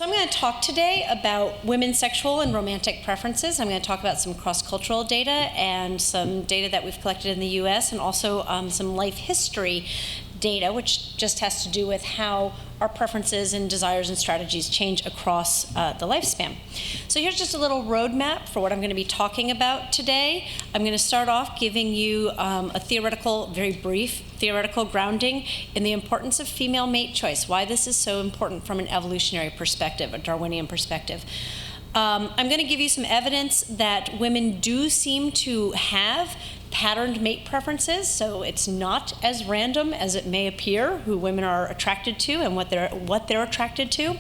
So I'm going to talk today about women's sexual and romantic preferences. I'm going to talk about some cross-cultural data and some data that we've collected in the US, and also some life history data, which just has to do with how our preferences and desires and strategies change across the lifespan. So here's just a little roadmap for what I'm going to be talking about today. I'm going to start off giving you a theoretical, very brief theoretical grounding in the importance of female mate choice, why this is so important from an evolutionary perspective, a Darwinian perspective. I'm going to give you some evidence that women do seem to have patterned mate preferences, so it's not as random as it may appear who women are attracted to and what they're attracted to.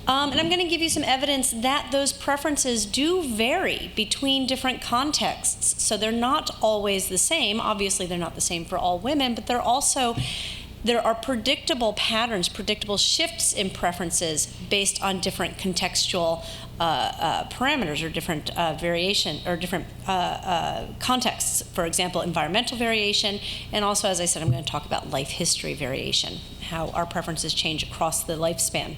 And I'm going to give you some evidence that those preferences do vary between different contexts. So they're not always the same. Obviously, they're not the same for all women, but there are predictable patterns, predictable shifts in preferences based on different contextual parameters or different variation or different contexts. For example, environmental variation, and also, as I said, I'm going to talk about life history variation, how our preferences change across the lifespan.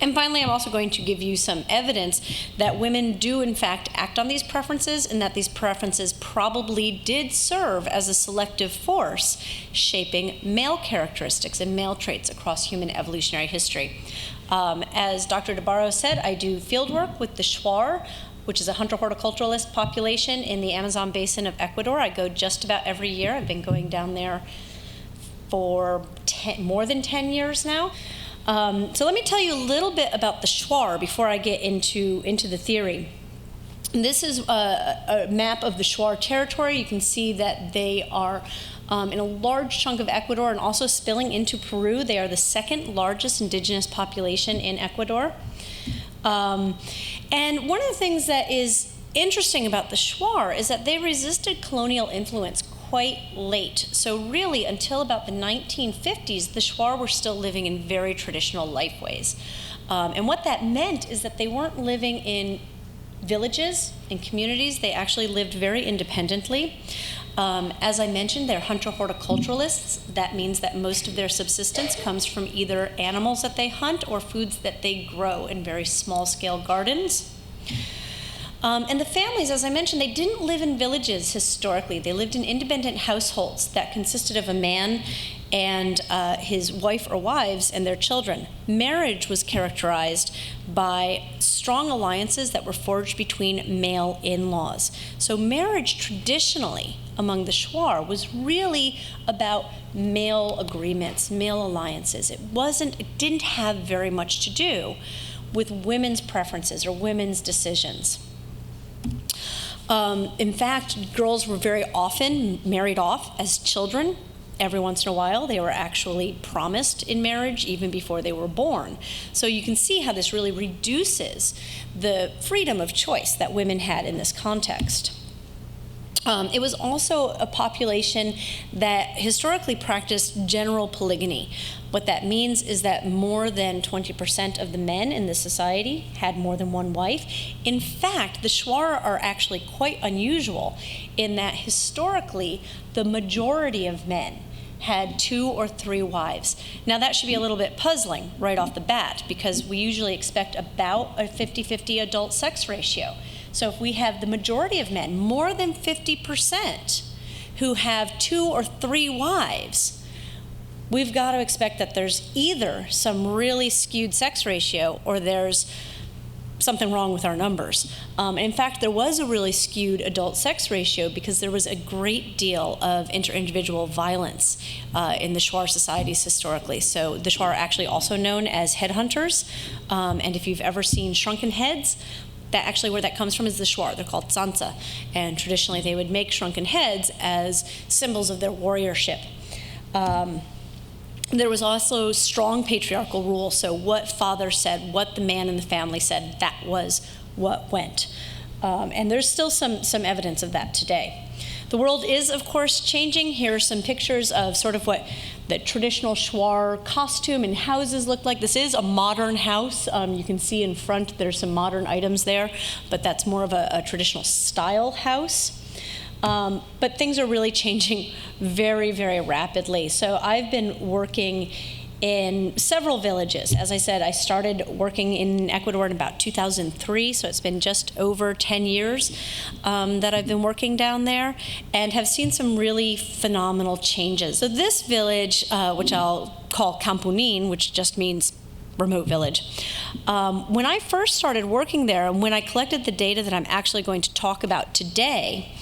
And finally, I'm also going to give you some evidence that women do, in fact, act on these preferences, and that these preferences probably did serve as a selective force shaping male characteristics and male traits across human evolutionary history. As Dr. DeBarro said, I do field work with the Shuar, which is a hunter-horticulturalist population in the Amazon basin of Ecuador. I go just about every year. I've been going down there for more than 10 years now. So let me tell you a little bit about the Shuar before I get into the theory. This is a map of the Shuar territory. You can see that they are in a large chunk of Ecuador and also spilling into Peru. They are the second largest indigenous population in Ecuador. And one of the things that is interesting about the Shuar is that they resisted colonial influence quite late. So really, until about the 1950s, the Shuar were still living in very traditional lifeways. And what that meant is that they weren't living in villages and communities. They actually lived very independently. As I mentioned, they're hunter-horticulturalists. That means that most of their subsistence comes from either animals that they hunt or foods that they grow in very small-scale gardens. And the families, as I mentioned, they didn't live in villages historically. They lived in independent households that consisted of a man and his wife or wives and their children. Marriage was characterized by strong alliances that were forged between male in-laws. So marriage traditionally among the Shuar was really about male agreements, male alliances. It didn't have very much to do with women's preferences or women's decisions. In fact, girls were very often married off as children. Every once in a while, they were actually promised in marriage even before they were born. So you can see how this really reduces the freedom of choice that women had in this context. It was also a population that historically practiced general polygamy. What that means is that more than 20% of the men in the society had more than one wife. In fact, the Shuar are actually quite unusual in that historically the majority of men had 2 or 3 wives. Now that should be a little bit puzzling right off the bat, because we usually expect about a 50-50 adult sex ratio. So if we have the majority of men, more than 50%, who have 2 or 3 wives, we've got to expect that there's either some really skewed sex ratio or there's something wrong with our numbers. In fact, there was a really skewed adult sex ratio because there was a great deal of inter-individual violence in the Shuar societies historically. So the Shuar are actually also known as headhunters. And if you've ever seen shrunken heads, that actually where that comes from is the Shuar. They're called Sansa. And traditionally they would make shrunken heads as symbols of their warriorship. There was also strong patriarchal rule, so what father said, what the man in the family said, that was what went. And there's still some evidence of that today. The world is, of course, changing. Here are some pictures of sort of what the traditional Shuar costume and houses look like. This is a modern house. You can see in front there's some modern items there, but that's more of a traditional style house. But things are really changing very, very rapidly. So I've been working in several villages. As I said, I started working in Ecuador in about 2003, so it's been just over 10 years that I've been working down there, and have seen some really phenomenal changes. So this village, which I'll call Campunin, which just means remote village. When I first started working there, and when I collected the data that I'm actually going to talk about today,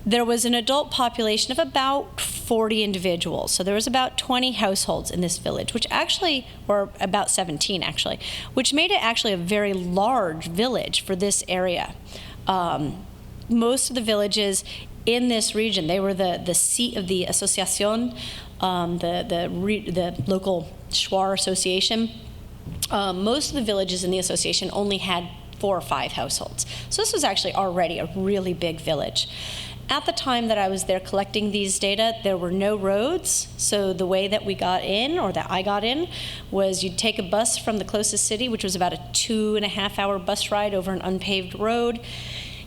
there was an adult population of about 40 individuals. So there was about 20 households in this village, which actually, or about 17 actually, which made it actually a very large village for this area. Most of the villages in this region, they were the seat of the Asociación, the local Shuar Association. Most of the villages in the association only had 4 or 5 households. So this was actually already a really big village. At the time that I was there collecting these data, there were no roads. So the way that we got in, or that I got in, was you'd take a bus from the closest city, which was about a 2.5-hour bus ride over an unpaved road.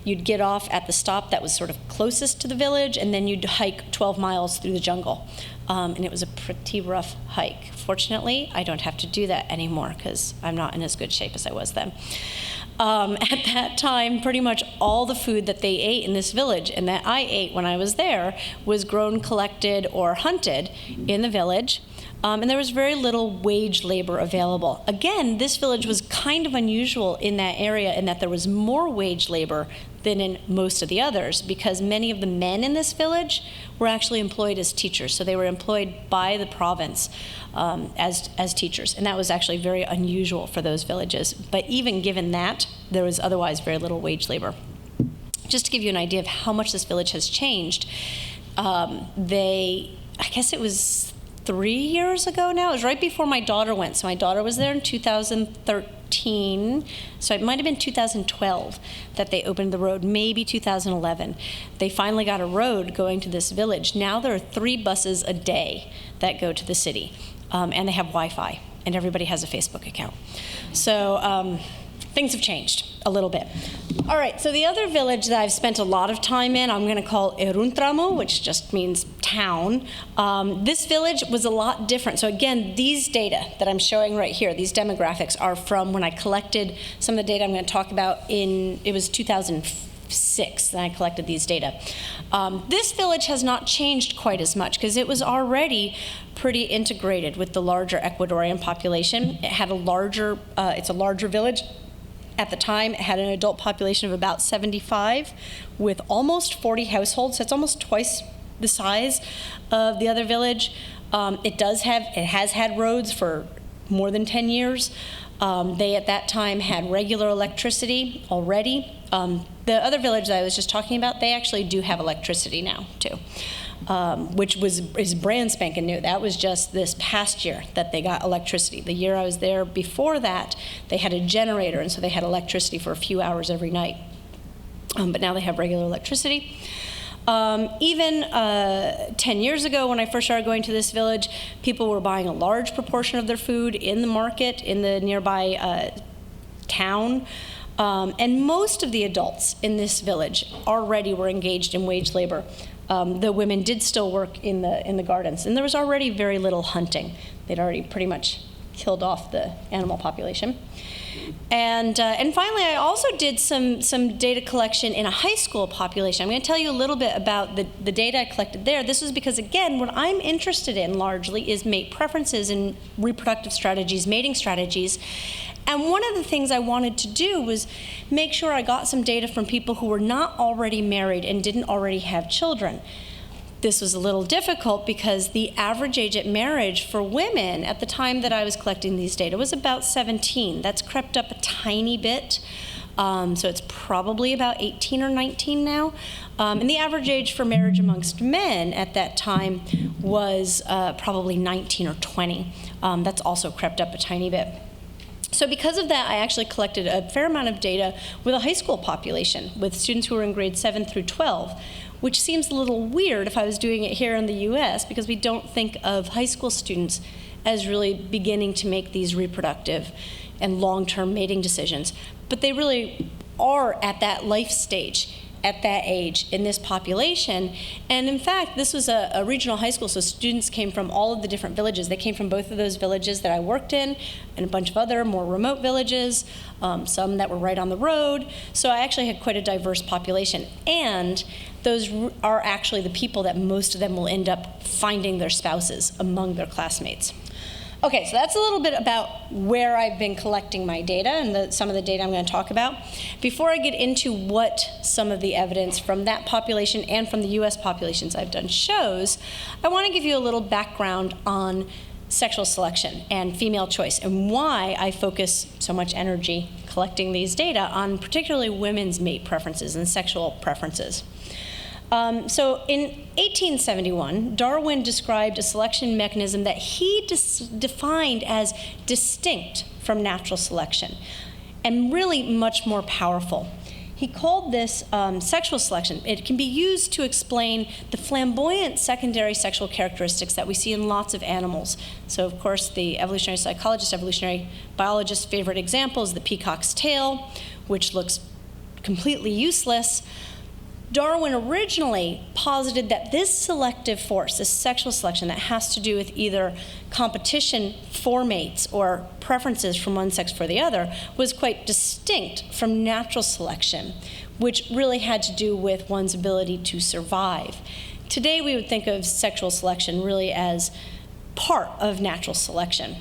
You'd get off at the stop that was sort of closest to the village, and then you'd hike 12 miles through the jungle. And it was a pretty rough hike. Fortunately, I don't have to do that anymore because I'm not in as good shape as I was then. At that time, pretty much all the food that they ate in this village and that I ate when I was there was grown, collected, or hunted in the village. And there was very little wage labor available. Again, this village was kind of unusual in that area in that there was more wage labor than in most of the others, because many of the men in this village were actually employed as teachers. So they were employed by the province as teachers, and that was actually very unusual for those villages. But even given that, there was otherwise very little wage labor. Just to give you an idea of how much this village has changed, I guess it was 3 years ago now. It was right before my daughter went. So my daughter was there in 2013. So it might have been 2012 that they opened the road, maybe 2011. They finally got a road going to this village. Now there are 3 buses a day that go to the city. And they have Wi-Fi, and everybody has a Facebook account. So things have changed a little bit. All right, so the other village that I've spent a lot of time in, I'm going to call Eruntramo, which just means town. This village was a lot different. So again, these data that I'm showing right here, these demographics, are from when I collected some of the data I'm going to talk about it was 2006 that I collected these data. This village has not changed quite as much because it was already pretty integrated with the larger Ecuadorian population. It had it's a larger village. At the time, it had an adult population of about 75 with almost 40 households. So it's almost twice the size of the other village. It has had roads for more than 10 years. They at that time had regular electricity already. The other village that I was just talking about, they actually do have electricity now too. Which is brand spanking new. That was just this past year that they got electricity. The year I was there before that, they had a generator, and so they had electricity for a few hours every night. But now they have regular electricity. Even 10 years ago, when I first started going to this village, people were buying a large proportion of their food in the market in the nearby town. And most of the adults in this village already were engaged in wage labor. The women did still work in the gardens, and there was already very little hunting. They'd already pretty much killed off the animal population. And finally, I also did some data collection in a high school population. I'm going to tell you a little bit about the data I collected there. This is because, again, what I'm interested in largely is mate preferences and reproductive strategies, mating strategies. And one of the things I wanted to do was make sure I got some data from people who were not already married and didn't already have children. This was a little difficult because the average age at marriage for women at the time that I was collecting these data was about 17. That's crept up a tiny bit. So it's probably about 18 or 19 now. And the average age for marriage amongst men at that time was probably 19 or 20. That's also crept up a tiny bit. So because of that, I actually collected a fair amount of data with a high school population, with students who were in grades 7 through 12, which seems a little weird if I was doing it here in the US, because we don't think of high school students as really beginning to make these reproductive and long-term mating decisions. But they really are at that life stage at that age in this population. And in fact, this was a regional high school, so students came from all of the different villages. They came from both of those villages that I worked in and a bunch of other more remote villages, some that were right on the road. So I actually had quite a diverse population. And those are actually the people that most of them will end up finding their spouses among their classmates. Okay, so that's a little bit about where I've been collecting my data and some of the data I'm going to talk about. Before I get into what some of the evidence from that population and from the US populations I've done shows, I want to give you a little background on sexual selection and female choice and why I focus so much energy collecting these data on particularly women's mate preferences and sexual preferences. So in 1871, Darwin described a selection mechanism that he defined as distinct from natural selection and really much more powerful. He called this sexual selection. It can be used to explain the flamboyant secondary sexual characteristics that we see in lots of animals. So of course, the evolutionary psychologist, evolutionary biologist's favorite example is the peacock's tail, which looks completely useless. Darwin originally posited that this selective force, this sexual selection that has to do with either competition for mates or preferences from one sex for the other, was quite distinct from natural selection, which really had to do with one's ability to survive. Today, we would think of sexual selection really as part of natural selection.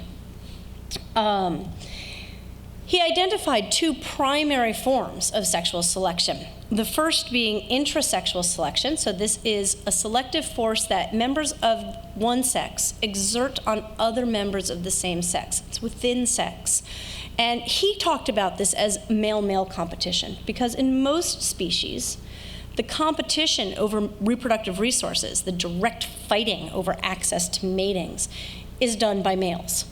He identified two primary forms of sexual selection. The first being intrasexual selection. So this is a selective force that members of one sex exert on other members of the same sex. It's within sex. And he talked about this as male-male competition, because in most species, the competition over reproductive resources, the direct fighting over access to matings, is done by males.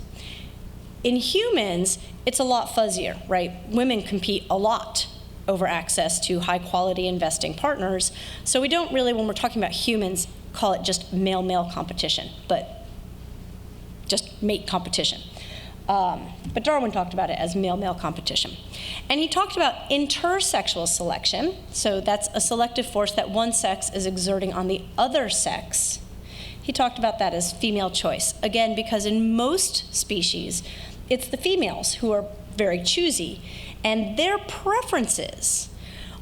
In humans, it's a lot fuzzier, right? Women compete a lot over access to high-quality investing partners. So we don't really, when we're talking about humans, call it just male-male competition, but just mate competition. But Darwin talked about it as male-male competition. And he talked about intersexual selection. So that's a selective force that one sex is exerting on the other sex. He talked about that as female choice. Again, because in most species, it's the females who are very choosy, and their preferences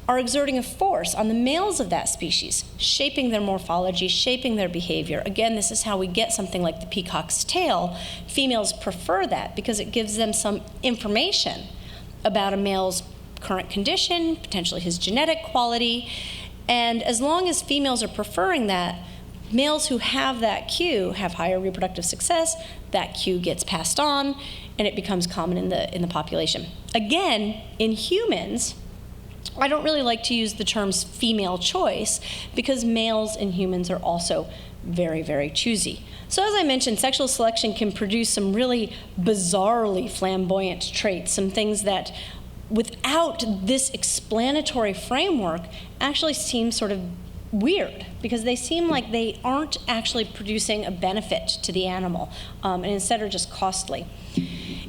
are exerting a force on the males of that species, shaping their morphology, shaping their behavior. Again, this is how we get something like the peacock's tail. Females prefer that because it gives them some information about a male's current condition, potentially his genetic quality. And as long as females are preferring that, males who have that cue have higher reproductive success. That cue gets passed on, and it becomes common in the population. Again, in humans, I don't really like to use the terms female choice because males in humans are also very, very choosy. So as I mentioned, sexual selection can produce some really bizarrely flamboyant traits, some things that without this explanatory framework actually seem sort of weird, because they seem like they aren't actually producing a benefit to the animal, and instead are just costly.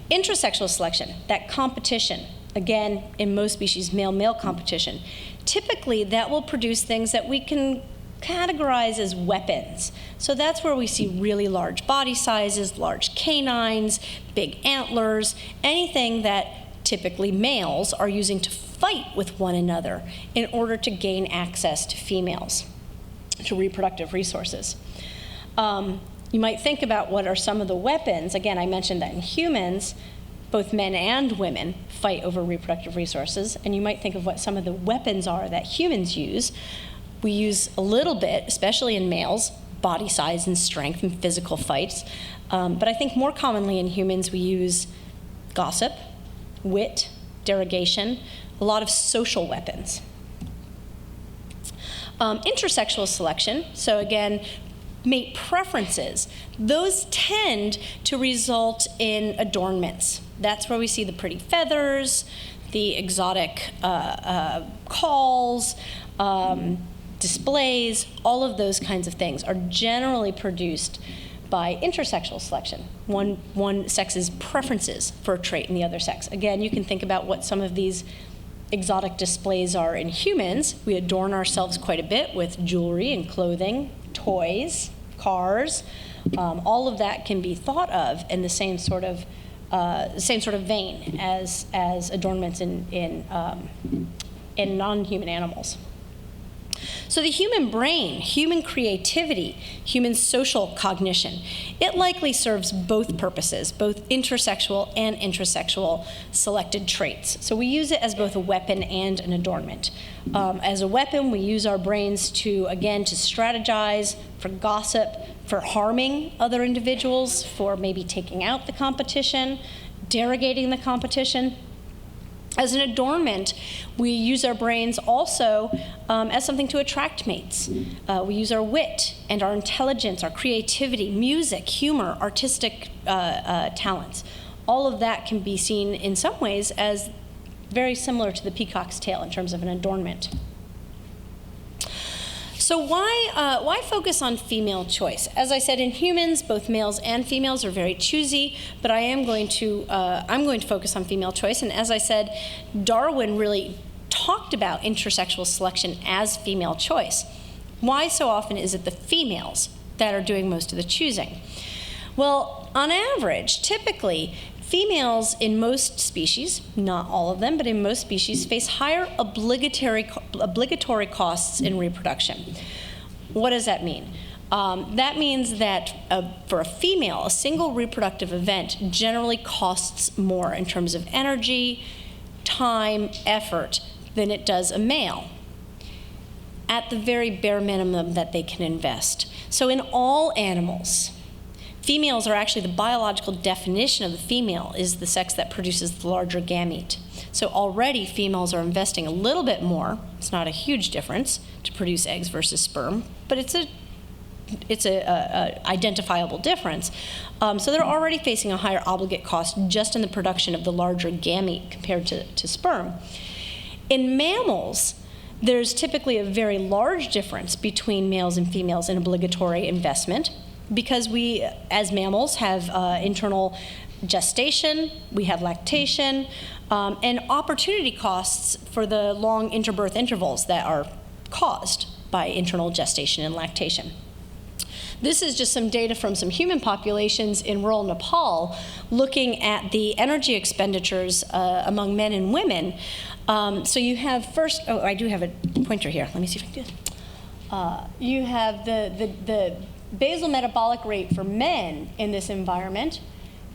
Intrasexual selection, that competition, again, in most species, male-male competition, typically that will produce things that we can categorize as weapons. So that's where we see really large body sizes, large canines, big antlers, anything that typically males are using to fight with one another in order to gain access to females, to reproductive resources. You might think about what are some of the weapons. Again, I mentioned that in humans, both men and women fight over reproductive resources, and you might think of what some of the weapons are that humans use. We use a little bit, especially in males, body size and strength and physical fights. But I think more commonly in humans, we use gossip, wit, derogation, a lot of social weapons. Intersexual selection, so again, mate preferences, those tend to result in adornments. That's where we see the pretty feathers, the exotic calls, displays, all of those kinds of things are generally produced by intersexual selection, one sex's preferences for a trait in the other sex. Again, you can think about what some of these exotic displays are in humans. We adorn ourselves quite a bit with jewelry and clothing, toys, cars. All of that can be thought of in the same sort of vein as adornments in non-human animals. So the human brain, human creativity, human social cognition, it likely serves both purposes, both intersexual and intrasexual selected traits. So we use it as both a weapon and an adornment. As a weapon, we use our brains to strategize, for gossip, for harming other individuals, for maybe taking out the competition, derogating the competition. As an adornment, we use our brains also as something to attract mates. We use our wit and our intelligence, our creativity, music, humor, artistic talents. All of that can be seen in some ways as very similar to the peacock's tail in terms of an adornment. So why focus on female choice? As I said, in humans, both males and females are very choosy, but I'm going to focus on female choice. And as I said, Darwin really talked about intersexual selection as female choice. Why so often is it the females that are doing most of the choosing? Well, on average, typically, females in most species, not all of them, but in most species, face higher obligatory costs in reproduction. What does that mean? That means that for a female, a single reproductive event generally costs more in terms of energy, time, effort than it does a male, at the very bare minimum that they can invest. So in all animals, females are actually, the biological definition of the female is the sex that produces the larger gamete. So already females are investing a little bit more. It's not a huge difference to produce eggs versus sperm, but it's a identifiable difference. So they're already facing a higher obligate cost just in the production of the larger gamete compared to sperm. In mammals, there's typically a very large difference between males and females in obligatory investment, because we, as mammals, have internal gestation, we have lactation, and opportunity costs for the long interbirth intervals that are caused by internal gestation and lactation. This is just some data from some human populations in rural Nepal looking at the energy expenditures among men and women. So you have first, oh, I do have a pointer here. Let me see if I can do it. You have the basal metabolic rate for men in this environment.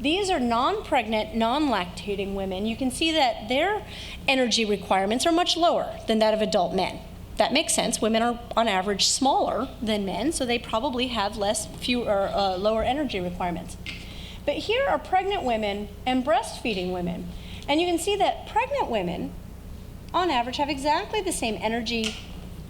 These are non-pregnant, non-lactating women. You can see that their energy requirements are much lower than that of adult men. That makes sense. Women are, on average, smaller than men, so they probably have lower energy requirements. But here are pregnant women and breastfeeding women. And you can see that pregnant women, on average, have exactly the same energy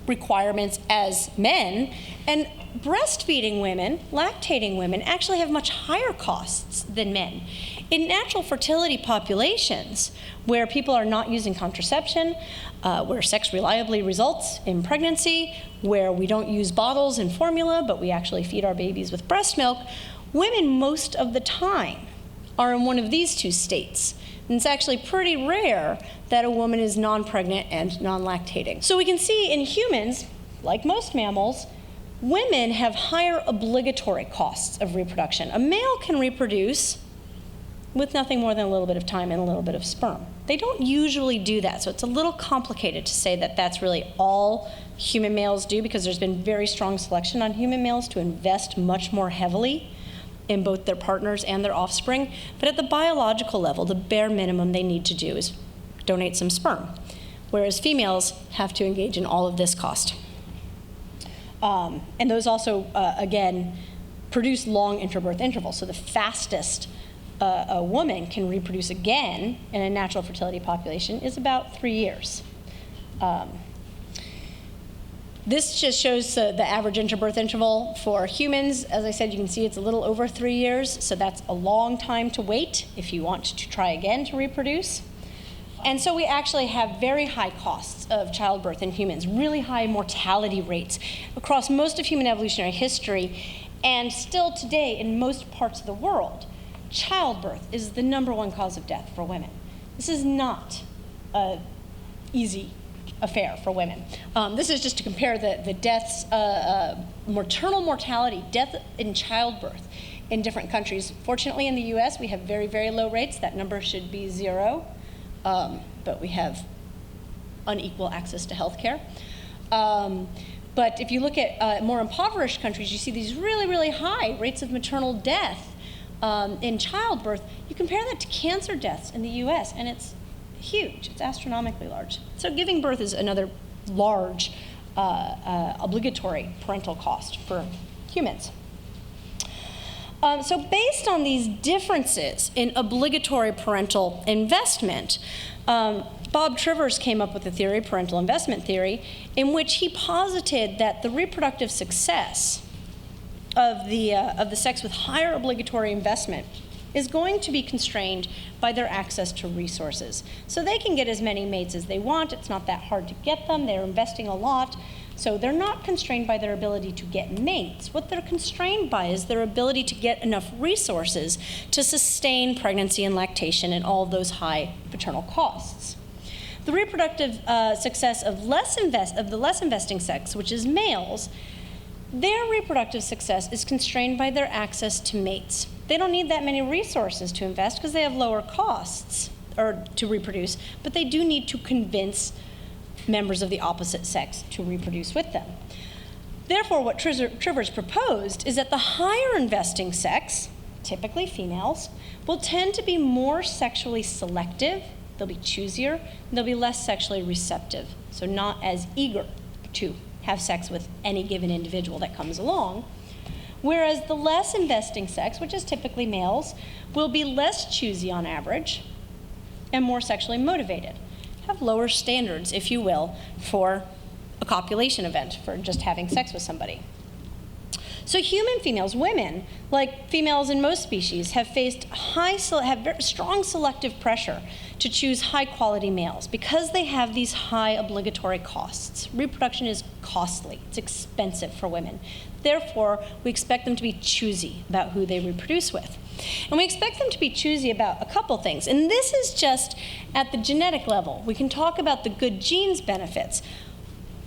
requirements as men, and breastfeeding women, lactating women, actually have much higher costs than men. In natural fertility populations, where people are not using contraception, where sex reliably results in pregnancy, where we don't use bottles and formula, but we actually feed our babies with breast milk, women most of the time are in one of these two states. And it's actually pretty rare that a woman is non-pregnant and non-lactating. So we can see in humans, like most mammals, women have higher obligatory costs of reproduction. A male can reproduce with nothing more than a little bit of time and a little bit of sperm. They don't usually do that, so it's a little complicated to say that that's really all human males do, because there's been very strong selection on human males to invest much more heavily in both their partners and their offspring. But at the biological level, the bare minimum they need to do is donate some sperm, whereas females have to engage in all of this cost. And those also, again, produce long interbirth intervals. So the fastest a woman can reproduce again in a natural fertility population is about 3 years. This just shows the average interbirth interval for humans. As I said, you can see it's a little over 3 years, so that's a long time to wait if you want to try again to reproduce. And so we actually have very high costs of childbirth in humans, really high mortality rates across most of human evolutionary history, and still today in most parts of the world, childbirth is the #1 cause of death for women. This is not a easy affair for women. This is just to compare the deaths, maternal mortality, death in childbirth in different countries. Fortunately, in the US, we have very, very low rates. That number should be 0, but we have unequal access to health care. But if you look at more impoverished countries, you see these really, really high rates of maternal death in childbirth. You compare that to cancer deaths in the US, and it's huge. It's astronomically large. So giving birth is another large obligatory parental cost for humans. So based on these differences in obligatory parental investment, Bob Trivers came up with a theory, parental investment theory, in which he posited that the reproductive success of the sex with higher obligatory investment is going to be constrained by their access to resources. So they can get as many mates as they want. It's not that hard to get them. They're investing a lot. So they're not constrained by their ability to get mates. What they're constrained by is their ability to get enough resources to sustain pregnancy and lactation and all of those high paternal costs. The reproductive success of the less investing sex, which is males, their reproductive success is constrained by their access to mates. They don't need that many resources to invest because they have lower costs or to reproduce, but they do need to convince members of the opposite sex to reproduce with them. Therefore, what Trivers proposed is that the higher investing sex, typically females, will tend to be more sexually selective, they'll be choosier, and they'll be less sexually receptive, so not as eager to have sex with any given individual that comes along. Whereas the less investing sex, which is typically males, will be less choosy on average and more sexually motivated, have lower standards, if you will, for a copulation event, for just having sex with somebody. So human females, women, like females in most species, have faced very strong selective pressure to choose high-quality males because they have these high obligatory costs. Reproduction is costly. It's expensive for women. Therefore, we expect them to be choosy about who they reproduce with. And we expect them to be choosy about a couple things. And this is just at the genetic level. We can talk about the good genes benefits.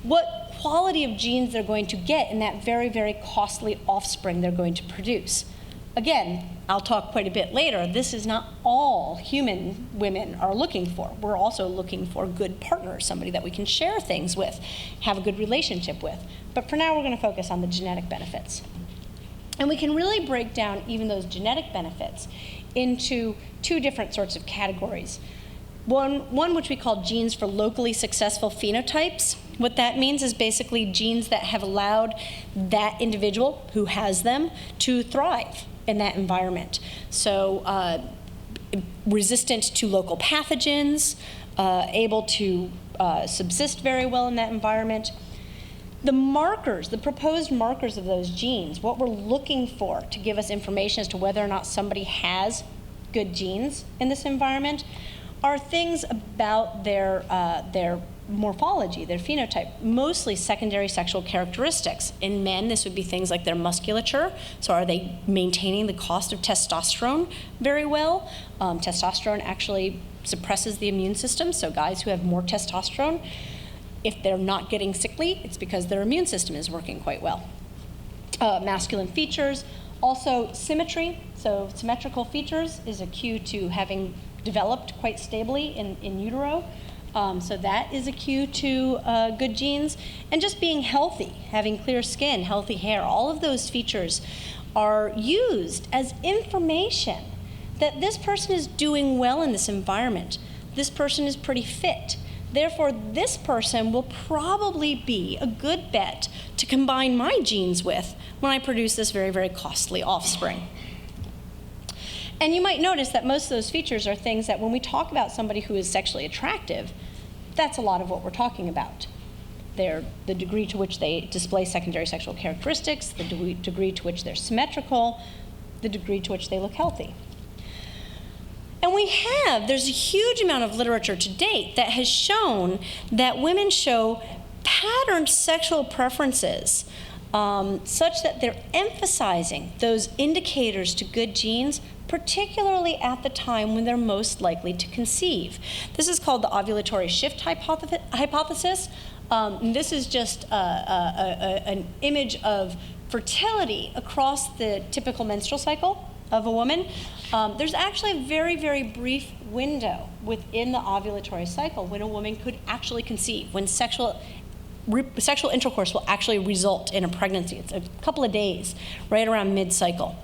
What quality of genes they're going to get in that very, very costly offspring they're going to produce. Again, I'll talk quite a bit later, this is not all human women are looking for. We're also looking for good partners, somebody that we can share things with, have a good relationship with. But for now, we're going to focus on the genetic benefits. And we can really break down even those genetic benefits into two different sorts of categories. One which we call genes for locally successful phenotypes. What that means is basically genes that have allowed that individual who has them to thrive in that environment. So resistant to local pathogens, able to subsist very well in that environment. The markers, the proposed markers of those genes, what we're looking for to give us information as to whether or not somebody has good genes in this environment, are things about their morphology, their phenotype, mostly secondary sexual characteristics. In men, this would be things like their musculature. So are they maintaining the cost of testosterone very well? Testosterone actually suppresses the immune system, so guys who have more testosterone, if they're not getting sickly, it's because their immune system is working quite well. Masculine features, also symmetry. So symmetrical features is a cue to having developed quite stably in utero. So that is a cue to good genes. And just being healthy, having clear skin, healthy hair, all of those features are used as information that this person is doing well in this environment. This person is pretty fit. Therefore, this person will probably be a good bet to combine my genes with when I produce this very, very costly offspring. And you might notice that most of those features are things that when we talk about somebody who is sexually attractive, that's a lot of what we're talking about. They're the degree to which they display secondary sexual characteristics, the degree to which they're symmetrical, the degree to which they look healthy. And there's a huge amount of literature to date that has shown that women show patterned sexual preferences such that they're emphasizing those indicators to good genes particularly at the time when they're most likely to conceive. This is called the ovulatory shift hypothesis. This is just an image of fertility across the typical menstrual cycle of a woman. There's actually a very, very brief window within the ovulatory cycle when a woman could actually conceive, when sexual intercourse will actually result in a pregnancy. It's a couple of days, right around mid-cycle.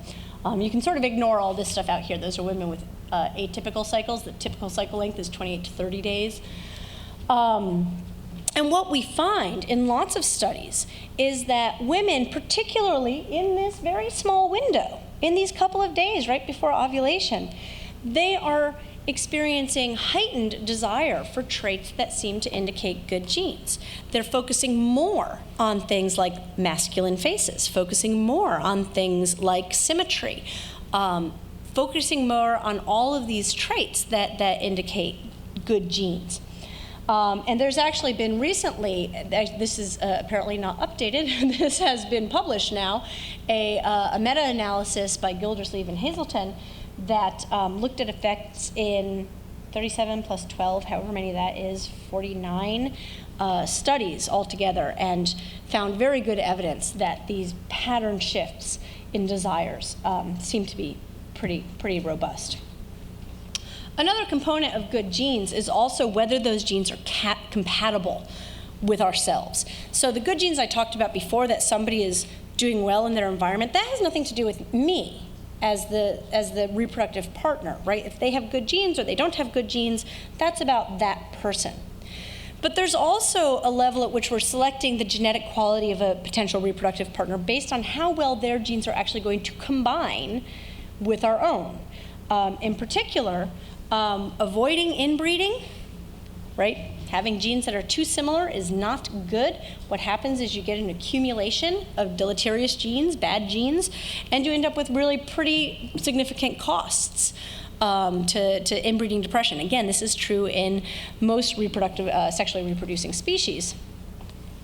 You can sort of ignore all this stuff out here. Those are women with atypical cycles. The typical cycle length is 28 to 30 days. And what we find in lots of studies is that women, particularly in this very small window, in these couple of days right before ovulation, they are experiencing heightened desire for traits that seem to indicate good genes. They're focusing more on things like masculine faces, focusing more on things like symmetry, focusing more on all of these traits that indicate good genes. And there's actually been recently, this is apparently not updated, this has been published now, a meta-analysis by Gildersleeve and Hazelton that looked at effects in 37 plus 12, however many that is, 49 studies altogether, and found very good evidence that these pattern shifts in desires seem to be pretty robust. Another component of good genes is also whether those genes are compatible with ourselves. So the good genes I talked about before, that somebody is doing well in their environment, that has nothing to do with me as the reproductive partner, right? If they have good genes or they don't have good genes, that's about that person. But there's also a level at which we're selecting the genetic quality of a potential reproductive partner based on how well their genes are actually going to combine with our own. In particular, avoiding inbreeding, right? Having genes that are too similar is not good. What happens is you get an accumulation of deleterious genes, bad genes, and you end up with really pretty significant costs to inbreeding depression. Again, this is true in most sexually reproducing species.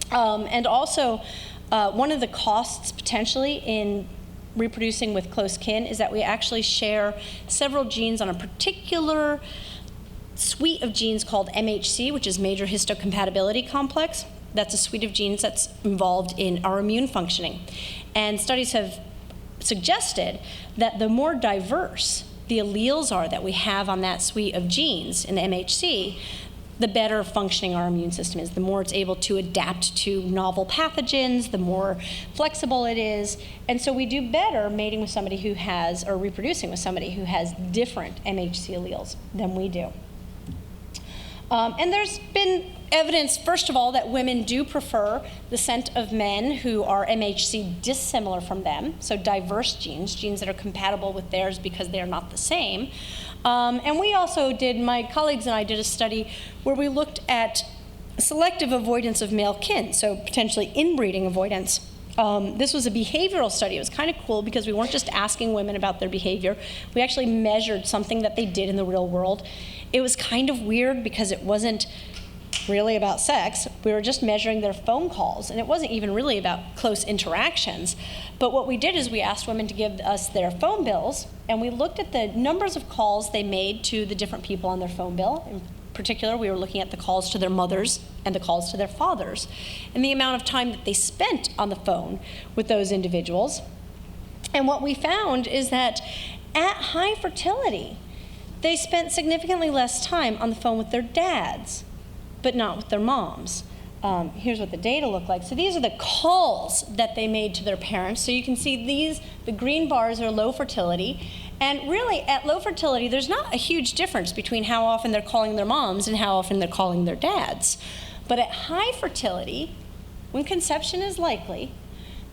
And also, one of the costs potentially in reproducing with close kin is that we actually share several genes on a particular suite of genes called MHC, which is major histocompatibility complex. That's a suite of genes that's involved in our immune functioning. And studies have suggested that the more diverse the alleles are that we have on that suite of genes in the MHC, the better functioning our immune system is, the more it's able to adapt to novel pathogens, the more flexible it is. And so we do better mating with somebody who has, or reproducing with somebody who has different MHC alleles than we do. And there's been evidence, first of all, that women do prefer the scent of men who are MHC dissimilar from them, so diverse genes that are compatible with theirs because they are not the same. And we also my colleagues and I did a study where we looked at selective avoidance of male kin, so potentially inbreeding avoidance. This was a behavioral study. It was kind of cool because we weren't just asking women about their behavior. We actually measured something that they did in the real world. It was kind of weird because it wasn't really about sex. We were just measuring their phone calls, and it wasn't even really about close interactions. But what we did is we asked women to give us their phone bills, and we looked at the numbers of calls they made to the different people on their phone bill. In particular, we were looking at the calls to their mothers and the calls to their fathers, and the amount of time that they spent on the phone with those individuals. And what we found is that at high fertility, they spent significantly less time on the phone with their dads, but not with their moms. Here's what the data look like. So these are the calls that they made to their parents. So you can see the green bars are low fertility. And really, at low fertility, there's not a huge difference between how often they're calling their moms and how often they're calling their dads. But at high fertility, when conception is likely,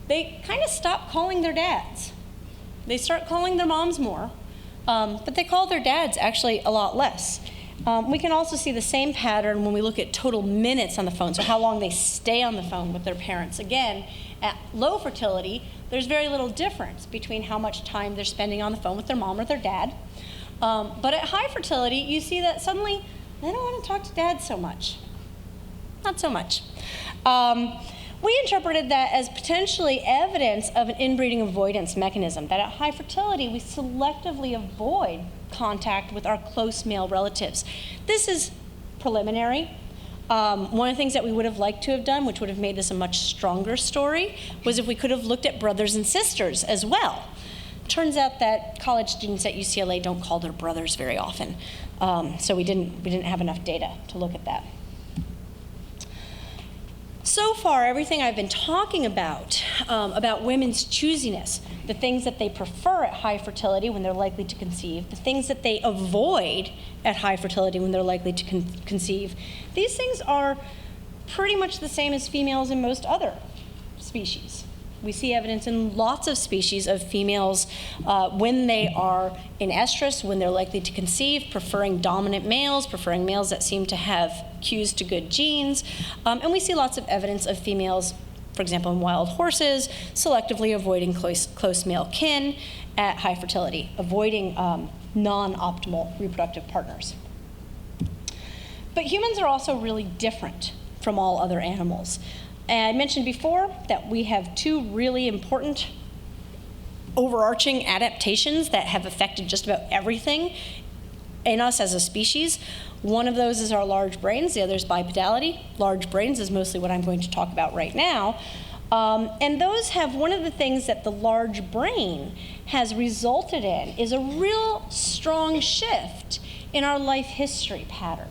they kind of stop calling their dads. They start calling their moms more, but they call their dads actually a lot less. We can also see the same pattern when we look at total minutes on the phone, so how long they stay on the phone with their parents. Again, at low fertility, there's very little difference between how much time they're spending on the phone with their mom or their dad. But at high fertility, you see that suddenly they don't want to talk to dad so much. Not so much. we interpreted that as potentially evidence of an inbreeding avoidance mechanism, that at high fertility, we selectively avoid contact with our close male relatives. This is preliminary. One of the things that we would have liked to have done, which would have made this a much stronger story, was if we could have looked at brothers and sisters as well. Turns out that college students at UCLA don't call their brothers very often, so we didn't have enough data to look at that. So far, everything I've been talking about women's choosiness, the things that they prefer at high fertility when they're likely to conceive, the things that they avoid at high fertility when they're likely to conceive, these things are pretty much the same as females in most other species. We see evidence in lots of species of females when they are in estrus, when they're likely to conceive, preferring dominant males, preferring males that seem to have cues to good genes. And we see lots of evidence of females, for example, in wild horses, selectively avoiding close male kin at high fertility, avoiding non-optimal reproductive partners. But humans are also really different from all other animals. And I mentioned before that we have two really important overarching adaptations that have affected just about everything in us as a species. One of those is our large brains, the other is bipedality. Large brains is mostly what I'm going to talk about right now. And those have one of the things that the large brain has resulted in is a real strong shift in our life history pattern.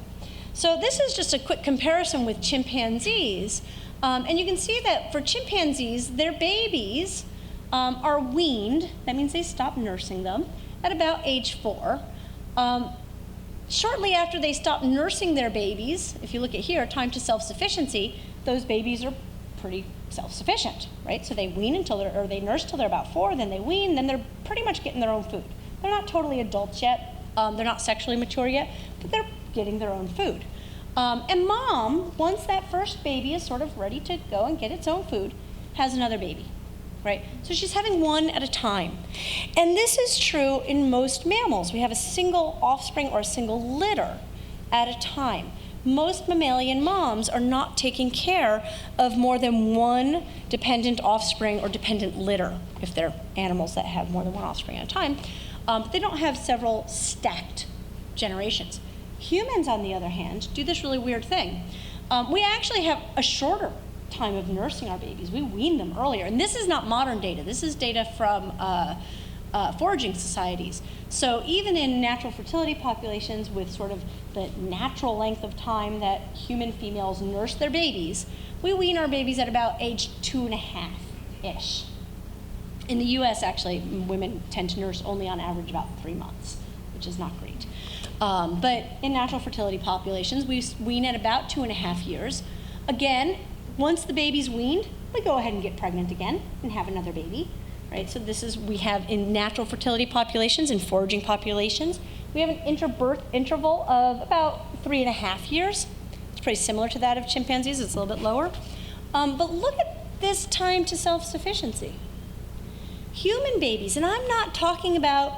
So this is just a quick comparison with chimpanzees. And you can see that for chimpanzees, their babies are weaned. That means they stop nursing them at about age 4. Shortly after they stop nursing their babies, if you look at here, time to self-sufficiency, those babies are pretty self-sufficient, right? So they wean or they nurse till they're about 4, then they wean, then they're pretty much getting their own food. They're not totally adults yet. They're not sexually mature yet, but they're getting their own food. And mom, once that first baby is sort of ready to go and get its own food, has another baby, right? So she's having one at a time. And this is true in most mammals. We have a single offspring or a single litter at a time. Most mammalian moms are not taking care of more than one dependent offspring or dependent litter, if they're animals that have more than one offspring at a time. But they don't have several stacked generations. Humans, on the other hand, do this really weird thing. We actually have a shorter time of nursing our babies. We wean them earlier. And this is not modern data. This is data from foraging societies. So even in natural fertility populations with sort of the natural length of time that human females nurse their babies, we wean our babies at about age 2.5-ish. In the US, actually, women tend to nurse only on average about 3 months, which is not great. But in natural fertility populations, we wean at about 2.5 years. Again, once the baby's weaned, we go ahead and get pregnant again and have another baby, right? So this is, we have in natural fertility populations, in foraging populations, we have an interbirth interval of about 3.5 years. It's pretty similar to that of chimpanzees, it's a little bit lower. But look at this time to self-sufficiency. Human babies, and I'm not talking about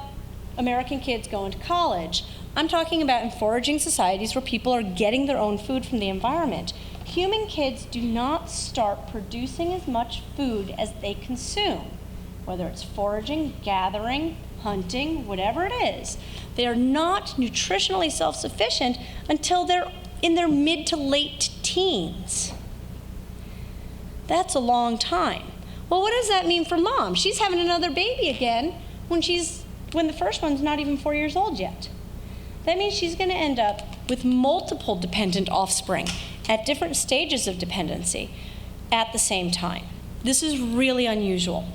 American kids going to college, I'm talking about in foraging societies where people are getting their own food from the environment. Human kids do not start producing as much food as they consume, whether it's foraging, gathering, hunting, whatever it is. They are not nutritionally self-sufficient until they're in their mid to late teens. That's a long time. Well, what does that mean for mom? She's having another baby again when the first one's not even 4 years old yet. That means she's going to end up with multiple dependent offspring at different stages of dependency at the same time. This is really unusual.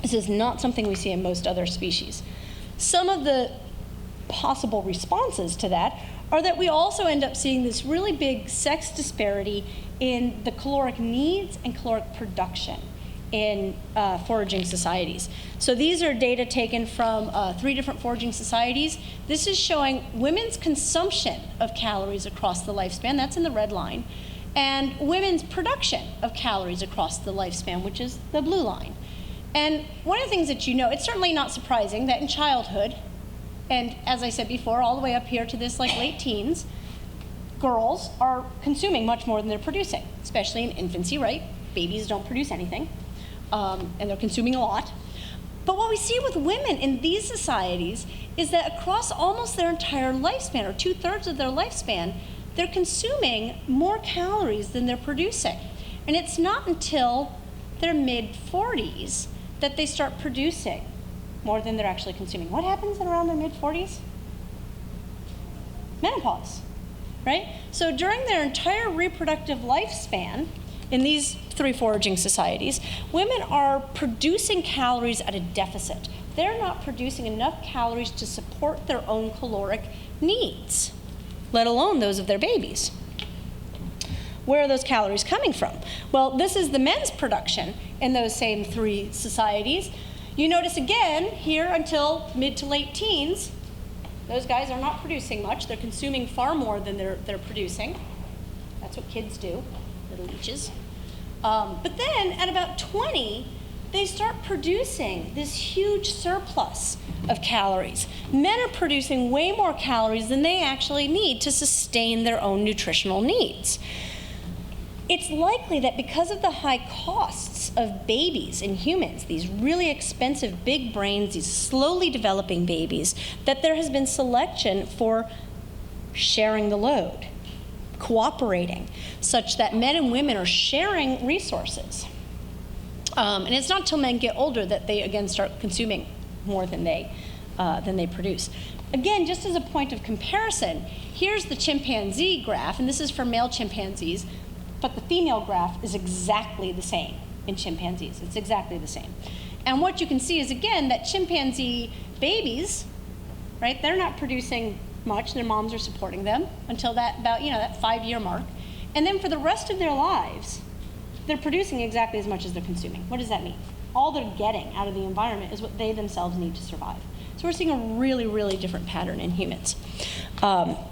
This is not something we see in most other species. Some of the possible responses to that are that we also end up seeing this really big sex disparity in the caloric needs and caloric production in foraging societies. So these are data taken from 3 different foraging societies. This is showing women's consumption of calories across the lifespan, that's in the red line, and women's production of calories across the lifespan, which is the blue line. And one of the things that you know, it's certainly not surprising that in childhood, and as I said before, all the way up here to this like late teens, girls are consuming much more than they're producing, especially in infancy, right? babies don't produce anything, and they're consuming a lot. But what we see with women in these societies is that across almost their entire lifespan, or 2/3 of their lifespan, they're consuming more calories than they're producing. And it's not until their mid-40s that they start producing more than they're actually consuming. What happens at around their mid-40s? Menopause, right? So during their entire reproductive lifespan, in these 3 foraging societies, women are producing calories at a deficit. They're not producing enough calories to support their own caloric needs, let alone those of their babies. Where are those calories coming from? Well, this is the men's production in those same 3 societies. You notice again here until mid to late teens, those guys are not producing much. They're consuming far more than they're producing. That's what kids do, little leeches. But then at about 20, they start producing this huge surplus of calories. Men are producing way more calories than they actually need to sustain their own nutritional needs. It's likely that because of the high costs of babies in humans, these really expensive big brains, these slowly developing babies, that there has been selection for sharing the load, cooperating, such that men and women are sharing resources. And it's not until men get older that they again start consuming more than they produce. Again, just as a point of comparison, here's the chimpanzee graph, and this is for male chimpanzees, but the female graph is exactly the same in chimpanzees. It's exactly the same. And what you can see is, again, that chimpanzee babies, right, they're not producing much. Their moms are supporting them until that 5-year mark. And then for the rest of their lives, they're producing exactly as much as they're consuming. What does that mean? All they're getting out of the environment is what they themselves need to survive. So we're seeing a really, really different pattern in humans.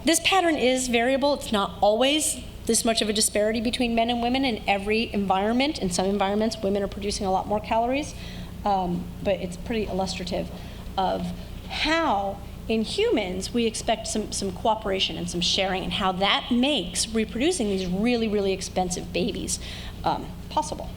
This pattern is variable. It's not always this much of a disparity between men and women in every environment. In some environments, women are producing a lot more calories, but it's pretty illustrative of how in humans we expect some cooperation and some sharing, and how that makes reproducing these really, really expensive babies possible.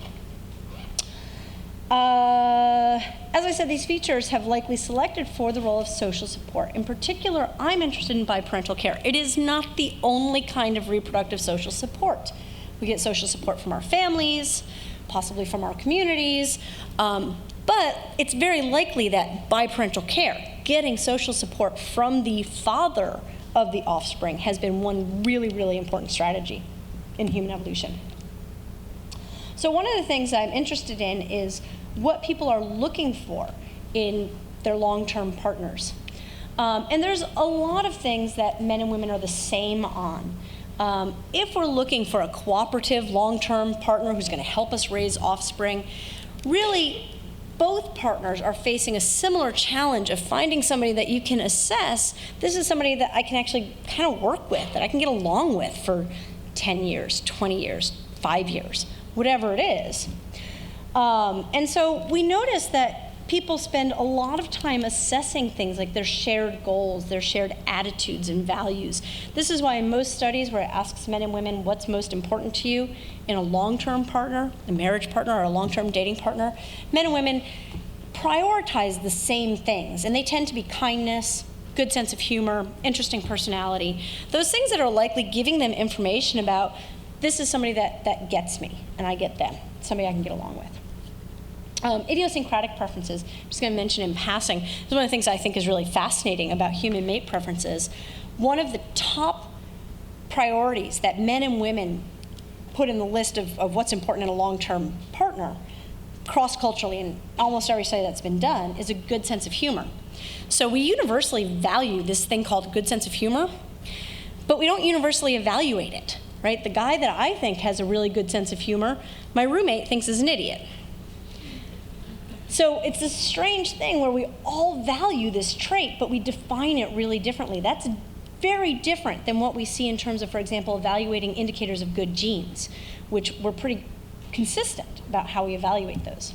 As I said, these features have likely selected for the role of social support. In particular, I'm interested in biparental care. It is not the only kind of reproductive social support. We get social support from our families, possibly from our communities, but it's very likely that biparental care, getting social support from the father of the offspring, has been one really, really important strategy in human evolution. So one of the things I'm interested in is what people are looking for in their long-term partners. And there's a lot of things that men and women are the same on. If we're looking for a cooperative long-term partner who's going to help us raise offspring, really both partners are facing a similar challenge of finding somebody that you can assess, this is somebody that I can actually kind of work with, that I can get along with for 10 years, 20 years, 5 years, whatever it is. And so we notice that people spend a lot of time assessing things like their shared goals, their shared attitudes and values. This is why in most studies where it asks men and women what's most important to you in a long-term partner, a marriage partner, or a long-term dating partner, men and women prioritize the same things, and they tend to be kindness, good sense of humor, interesting personality, those things that are likely giving them information about this is somebody that gets me and I get them, somebody I can get along with. Idiosyncratic preferences, I'm just going to mention in passing. This is one of the things I think is really fascinating about human mate preferences. One of the top priorities that men and women put in the list of what's important in a long-term partner, cross-culturally, in almost every study that's been done, is a good sense of humor. So we universally value this thing called good sense of humor, but we don't universally evaluate it, right? The guy that I think has a really good sense of humor, my roommate thinks is an idiot. So it's this strange thing where we all value this trait, but we define it really differently. That's very different than what we see in terms of, for example, evaluating indicators of good genes, which we're pretty consistent about how we evaluate those.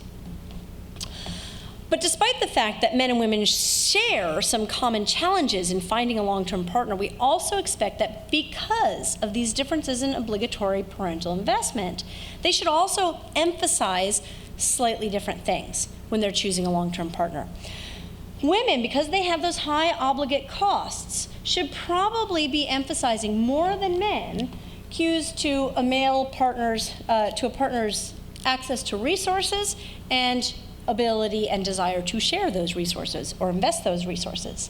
But despite the fact that men and women share some common challenges in finding a long-term partner, we also expect that because of these differences in obligatory parental investment, they should also emphasize slightly different things when they're choosing a long-term partner. Women, because they have those high obligate costs, should probably be emphasizing more than men cues to a partner's access to resources and ability and desire to share those resources or invest those resources.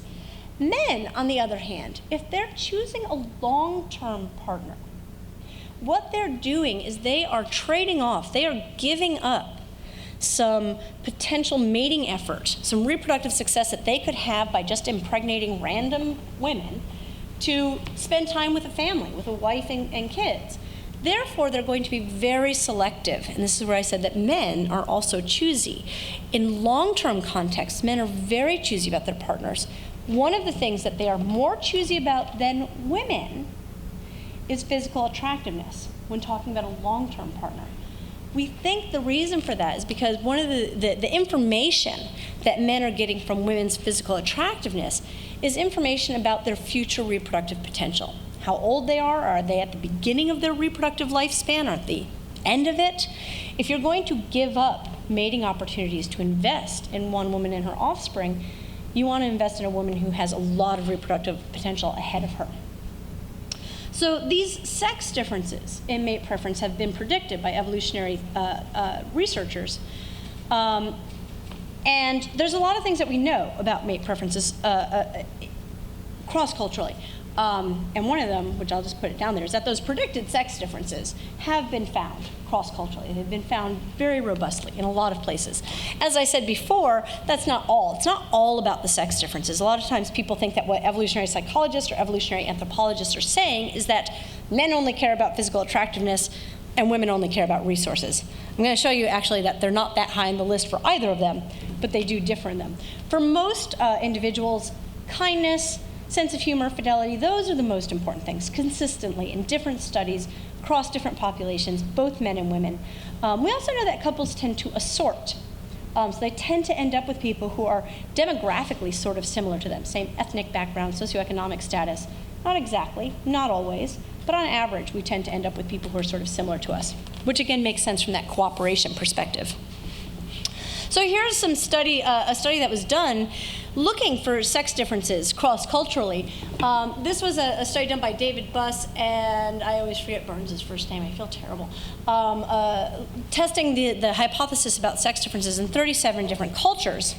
Men, on the other hand, if they're choosing a long-term partner, what they're doing is they are trading off, they are giving up some potential mating effort, some reproductive success that they could have by just impregnating random women to spend time with a family, with a wife and kids. Therefore, they're going to be very selective, and this is where I said that men are also choosy. In long-term contexts, men are very choosy about their partners. One of the things that they are more choosy about than women is physical attractiveness when talking about a long-term partner. We think the reason for that is because one of the information that men are getting from women's physical attractiveness is information about their future reproductive potential. How old they are they at the beginning of their reproductive lifespan or at the end of it? If you're going to give up mating opportunities to invest in one woman and her offspring, you want to invest in a woman who has a lot of reproductive potential ahead of her. So these sex differences in mate preference have been predicted by evolutionary researchers. And there's a lot of things that we know about mate preferences cross-culturally. And one of them, which I'll just put it down there, is that those predicted sex differences have been found cross-culturally. They've been found very robustly in a lot of places. As I said before, that's not all. It's not all about the sex differences. A lot of times people think that what evolutionary psychologists or evolutionary anthropologists are saying is that men only care about physical attractiveness and women only care about resources. I'm going to show you actually that they're not that high on the list for either of them, but they do differ in them. For most individuals, kindness, sense of humor, fidelity, those are the most important things consistently in different studies across different populations, both men and women. We also know that couples tend to assort. So they tend to end up with people who are demographically sort of similar to them, same ethnic background, socioeconomic status. Not exactly, not always, but on average, we tend to end up with people who are sort of similar to us, which again makes sense from that cooperation perspective. So here's some a study that was done looking for sex differences cross-culturally. This was a study done by David Buss, and I always forget Burns' first name, I feel terrible, testing the hypothesis about sex differences in 37 different cultures.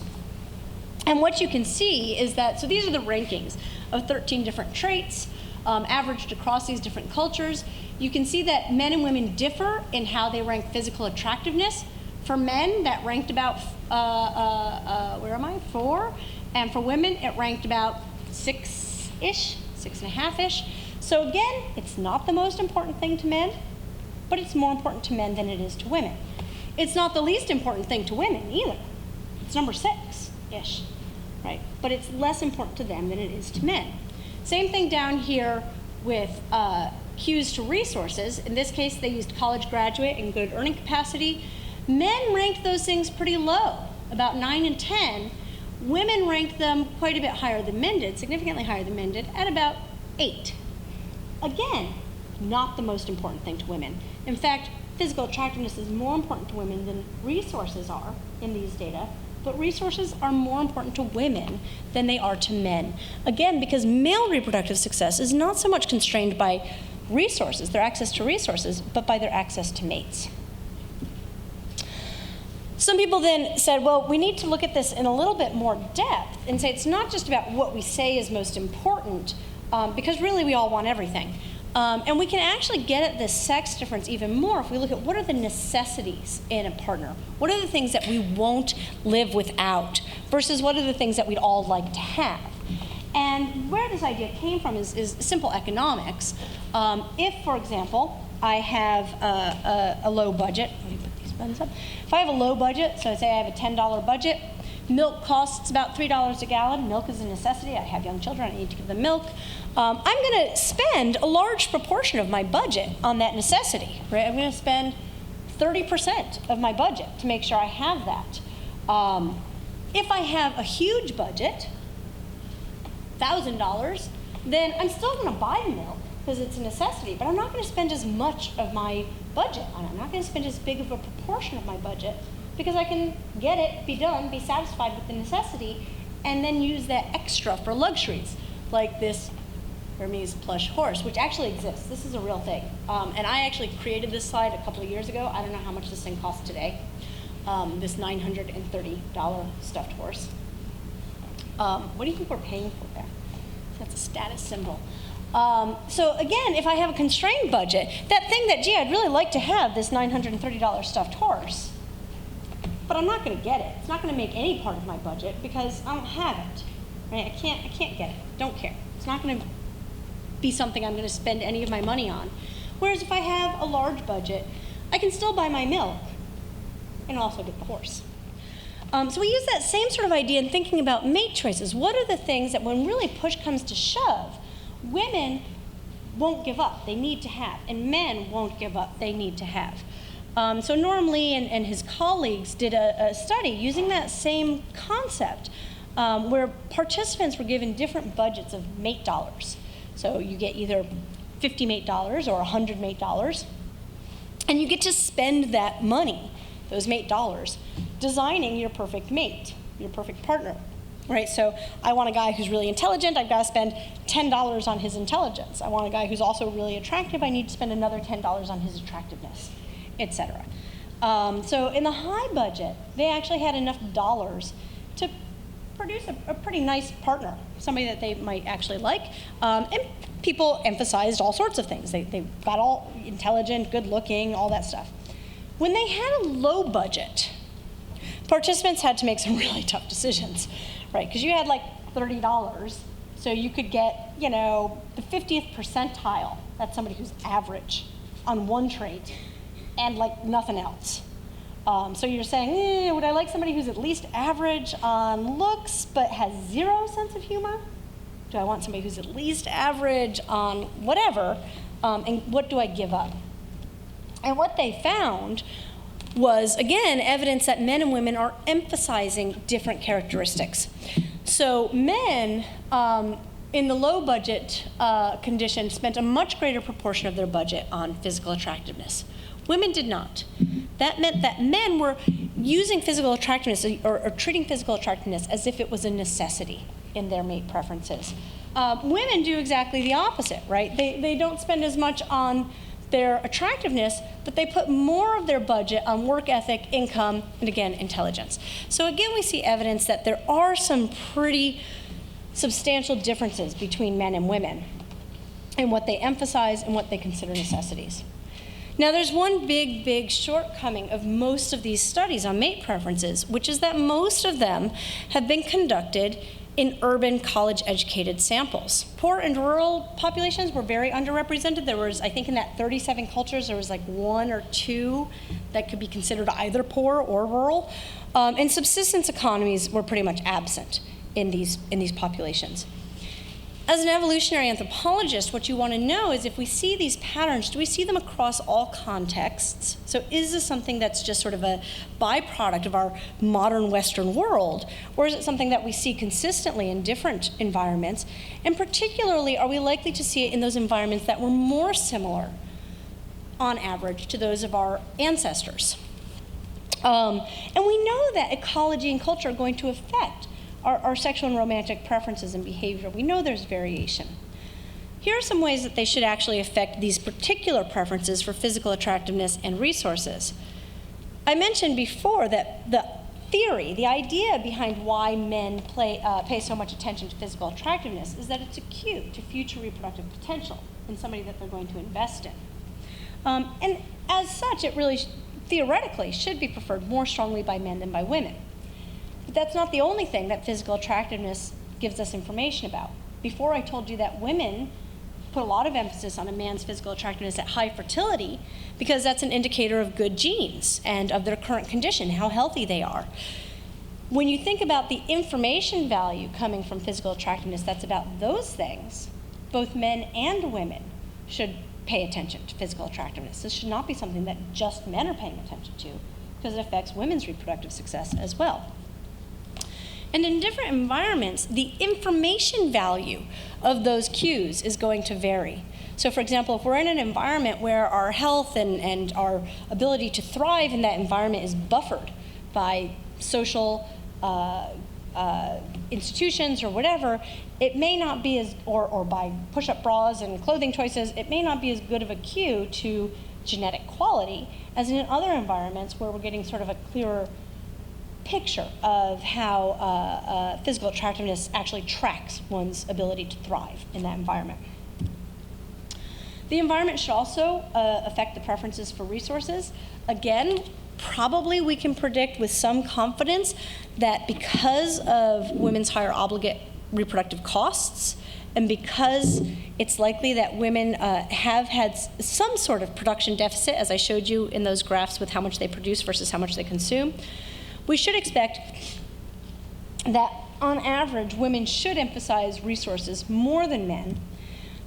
And what you can see is that, so these are the rankings of 13 different traits averaged across these different cultures. You can see that men and women differ in how they rank physical attractiveness. For men, that ranked about, 4? And for women, it ranked about 6-ish, 6.5-ish. So again, it's not the most important thing to men, but it's more important to men than it is to women. It's not the least important thing to women either. It's number 6-ish, right? But it's less important to them than it is to men. Same thing down here with cues to resources. In this case, they used college graduate and good earning capacity. Men ranked those things pretty low, about 9 and 10. Women ranked them quite a bit higher than men did, significantly higher than men did, at about 8. Again, not the most important thing to women. In fact, physical attractiveness is more important to women than resources are in these data, but resources are more important to women than they are to men. Again, because male reproductive success is not so much constrained by resources, their access to resources, but by their access to mates. Some people then said, well, we need to look at this in a little bit more depth and say it's not just about what we say is most important, because really we all want everything. And we can actually get at this sex difference even more if we look at what are the necessities in a partner. What are the things that we won't live without versus what are the things that we'd all like to have. And where this idea came from is simple economics. If, for example, I have a low budget, let me put these buttons up. If I have a low budget, so say I have a $10 budget, milk costs about $3 a gallon. Milk is a necessity. I have young children. I need to give them milk. I'm going to spend a large proportion of my budget on that necessity, right? I'm going to spend 30% of my budget to make sure I have that. If I have a huge budget, $1,000, then I'm still going to buy milk because it's a necessity, but I'm not going to spend as much of my budget on it. I'm not going to spend as big of a proportion of my budget because I can get it, be done, be satisfied with the necessity, and then use that extra for luxuries, like this Hermes plush horse, which actually exists. This is a real thing. And I actually created this slide a couple of years ago. I don't know how much this thing costs today. This $930 stuffed horse. What do you think we're paying for there? That's a status symbol. So again, if I have a constrained budget, that thing that, gee, I'd really like to have this $930 stuffed horse, but I'm not going to get it. It's not going to make any part of my budget because I don't have it. Right? I can't get it. Don't care. It's not going to be something I'm going to spend any of my money on. Whereas if I have a large budget, I can still buy my milk and also get the horse. So we use that same sort of idea in thinking about mate choices. What are the things that when really push comes to shove, women won't give up, they need to have, and men won't give up, they need to have. So Norm Lee and his colleagues did a study using that same concept where participants were given different budgets of mate dollars. So you get either 50 mate dollars or 100 mate dollars, and you get to spend that money, those mate dollars, designing your perfect mate, your perfect partner, right? So I want a guy who's really intelligent, I've got to spend $10 on his intelligence. I want a guy who's also really attractive, I need to spend another $10 on his attractiveness, etc. So in the high budget, they actually had enough dollars to produce a pretty nice partner, somebody that they might actually like. And people emphasized all sorts of things. They got all intelligent, good looking, all that stuff. When they had a low budget, participants had to make some really tough decisions, right? Because you had like $30, so you could get, the 50th percentile. That's somebody who's average on one trait and like nothing else. So you're saying, would I like somebody who's at least average on looks but has zero sense of humor? Do I want somebody who's at least average on whatever? And what do I give up? And what they found was, again, evidence that men and women are emphasizing different characteristics. So men in the low budget condition spent a much greater proportion of their budget on physical attractiveness. Women did not. That meant that men were using physical attractiveness or treating physical attractiveness as if it was a necessity in their mate preferences. Women do exactly the opposite, right? They don't spend as much on their attractiveness, but they put more of their budget on work ethic, income, and again, intelligence. So again, we see evidence that there are some pretty substantial differences between men and women in what they emphasize and what they consider necessities. Now, there's one big shortcoming of most of these studies on mate preferences, which is that most of them have been conducted in urban, college-educated samples. Poor and rural populations were very underrepresented. There was, I think in that 37 cultures, there was like 1 or 2 that could be considered either poor or rural. And subsistence economies were pretty much absent in these populations. As an evolutionary anthropologist, what you want to know is if we see these patterns, do we see them across all contexts? So is this something that's just sort of a byproduct of our modern Western world, or is it something that we see consistently in different environments? And particularly, are we likely to see it in those environments that were more similar, on average, to those of our ancestors? And we know that ecology and culture are going to affect our sexual and romantic preferences and behavior. We know there's variation. Here are some ways that they should actually affect these particular preferences for physical attractiveness and resources. I mentioned before that the theory, the idea behind why men pay so much attention to physical attractiveness is that it's a cue to future reproductive potential in somebody that they're going to invest in. And as such, it really, theoretically, should be preferred more strongly by men than by women. But that's not the only thing that physical attractiveness gives us information about. Before I told you that women put a lot of emphasis on a man's physical attractiveness at high fertility because that's an indicator of good genes and of their current condition, how healthy they are. When you think about the information value coming from physical attractiveness that's about those things, both men and women should pay attention to physical attractiveness. This should not be something that just men are paying attention to because it affects women's reproductive success as well. And in different environments, the information value of those cues is going to vary. So for example, if we're in an environment where our health and our ability to thrive in that environment is buffered by social institutions or whatever, it may not be as, or by push-up bras and clothing choices, it may not be as good of a cue to genetic quality as in other environments where we're getting sort of a clearer picture of how physical attractiveness actually tracks one's ability to thrive in that environment. The environment should also affect the preferences for resources. Again, probably we can predict with some confidence that because of women's higher obligate reproductive costs, and because it's likely that women have had some sort of production deficit, as I showed you in those graphs with how much they produce versus how much they consume, we should expect that on average, women should emphasize resources more than men.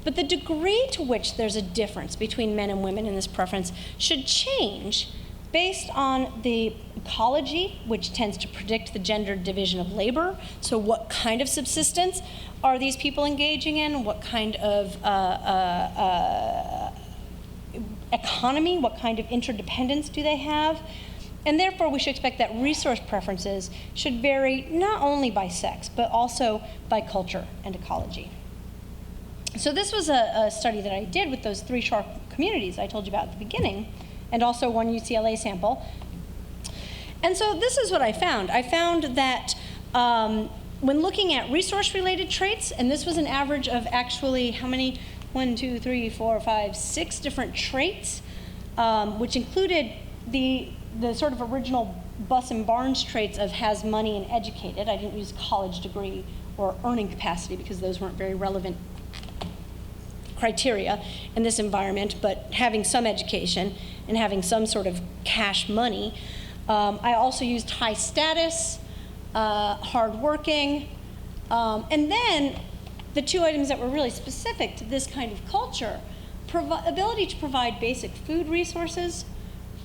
But the degree to which there's a difference between men and women in this preference should change based on the ecology, which tends to predict the gender division of labor. So what kind of subsistence are these people engaging in? What kind of economy, what kind of interdependence do they have? And therefore, we should expect that resource preferences should vary not only by sex, but also by culture and ecology. So this was a study that I did with those 3 shark communities I told you about at the beginning, and also 1 UCLA sample. And so this is what I found. I found that when looking at resource-related traits, and this was an average of actually how many? 1, 2, 3, 4, 5, 6 different traits, which included the sort of original Buss and Barnes traits of has money and educated. I didn't use college degree or earning capacity because those weren't very relevant criteria in this environment, but having some education and having some sort of cash money. I also used high status, hardworking, and then the 2 items that were really specific to this kind of culture, ability to provide basic food resources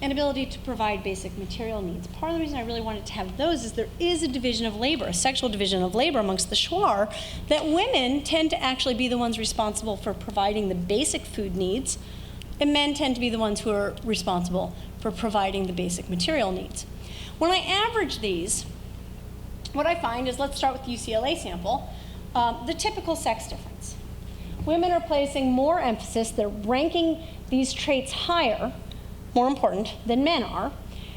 and ability to provide basic material needs. Part of the reason I really wanted to have those is there is a division of labor, a sexual division of labor amongst the Shuar, that women tend to actually be the ones responsible for providing the basic food needs, and men tend to be the ones who are responsible for providing the basic material needs. When I average these, what I find is, let's start with the UCLA sample, the typical sex difference. Women are placing more emphasis, they're ranking these traits higher, more important, than men are.